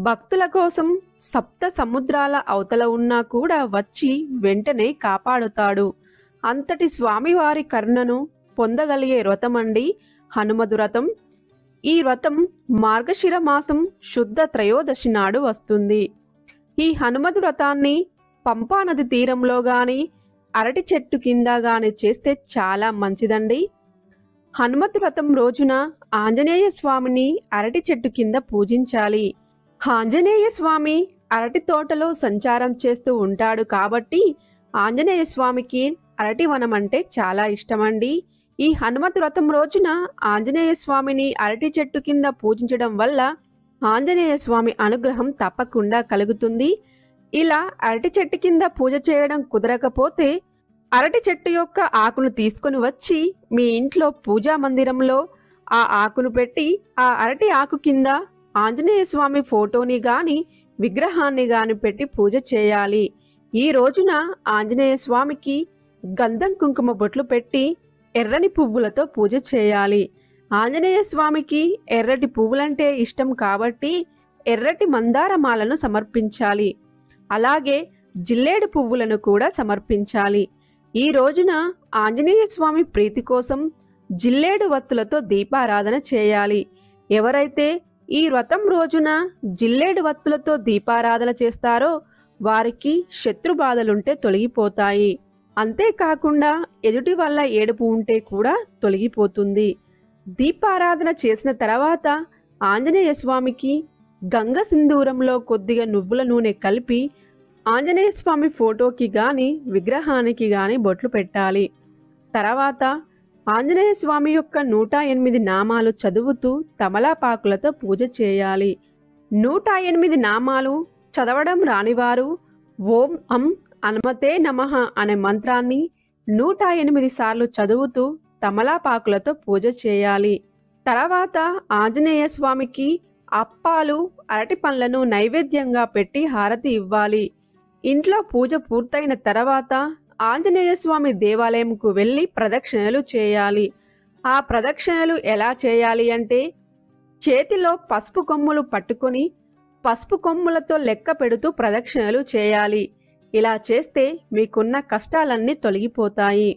భక్తుల కోసం సప్త సముద్రాల అవతల ఉన్నా కూడా వచ్చి వెంటనే కాపాడుతాడు. అంతటి స్వామివారి కరుణను పొందగలిగే వ్రతమండి హనుమద్ వ్రతం. ఈ వ్రతం మార్గశిర మాసం శుద్ధ త్రయోదశి నాడు వస్తుంది. ఈ హనుమద్ వ్రతాన్ని పంపానది తీరంలో గాని అరటి చెట్టు కింద గాని చేస్తే చాలా మంచిదండి. హనుమత్ వ్రతం రోజున ఆంజనేయ స్వామిని అరటి చెట్టు కింద పూజించాలి. ఆంజనేయ స్వామి అరటి తోటలో సంచారం చేస్తూ ఉంటాడు కాబట్టి ఆంజనేయ స్వామికి అరటి వనం అంటే చాలా ఇష్టమండి. ఈ హనుమత్ వ్రతం రోజున ఆంజనేయ స్వామిని అరటి చెట్టు కింద పూజించడం వల్ల ఆంజనేయ స్వామి అనుగ్రహం తప్పకుండా కలుగుతుంది. ఇలా అరటి చెట్టు కింద పూజ చేయడం కుదరకపోతే అరటి చెట్టు యొక్క ఆకును తీసుకొని వచ్చి మీ ఇంట్లో పూజా మందిరంలో ఆ ఆకును పెట్టి ఆ అరటి ఆకు కింద ఆంజనేయ స్వామి ఫోటోని గాని విగ్రహాన్ని గాని పెట్టి పూజ చేయాలి. ఈ రోజున ఆంజనేయ స్వామికి గంధం కుంకుమ బొట్లు పెట్టి ఎర్రని పువ్వులతో పూజ చేయాలి. ఆంజనేయ స్వామికి ఎర్రటి పువ్వులంటే ఇష్టం కాబట్టి ఎర్రటి మందారమాలను సమర్పించాలి. అలాగే జిల్లేడు పువ్వులను కూడా సమర్పించాలి. ఈ రోజున ఆంజనేయ స్వామి ప్రీతి కోసం జిల్లేడు వత్తులతో దీపారాధన చేయాలి. ఎవరైతే ఈ వ్రతం రోజున జిల్లేడు వత్తులతో దీపారాధన చేస్తారో వారికి శత్రు బాధలుంటే తొలగిపోతాయి. అంతేకాకుండా ఎదుటి వల్ల ఏడుపు ఉంటే కూడా తొలగిపోతుంది. దీపారాధన చేసిన తర్వాత ఆంజనేయ స్వామికి గంగ సింధూరంలో కొద్దిగా నువ్వుల నూనె కలిపి ఆంజనేయ స్వామి ఫోటోకి గాని విగ్రహానికి గాని బొట్లు పెట్టాలి. తర్వాత ఆంజనేయ స్వామి యొక్క 108 నామాలు చదువుతూ తమలపాకులతో పూజ చేయాలి. 108 నామాలు చదవడం రానివారు ఓం అం హనుమతే నమః అనే మంత్రాన్ని 108 సార్లు చదువుతూ తమలపాకులతో పూజ చేయాలి. తర్వాత ఆంజనేయ స్వామికి అప్పాలు అరటి పండ్లను నైవేద్యంగా పెట్టి హారతి ఇవ్వాలి. ఇంట్లో పూజ పూర్తయిన తర్వాత ఆంజనేయ స్వామి దేవాలయంకు వెళ్ళి ప్రదక్షిణలు చేయాలి. ఆ ప్రదక్షిణలు ఎలా చేయాలి అంటే చేతిలో పసుపు కొమ్ములు పట్టుకొని పసుపు కొమ్ములతో లెక్క పెడుతూ ప్రదక్షిణలు చేయాలి. ఇలా చేస్తే మీకున్న కష్టాలన్నీ తొలగిపోతాయి.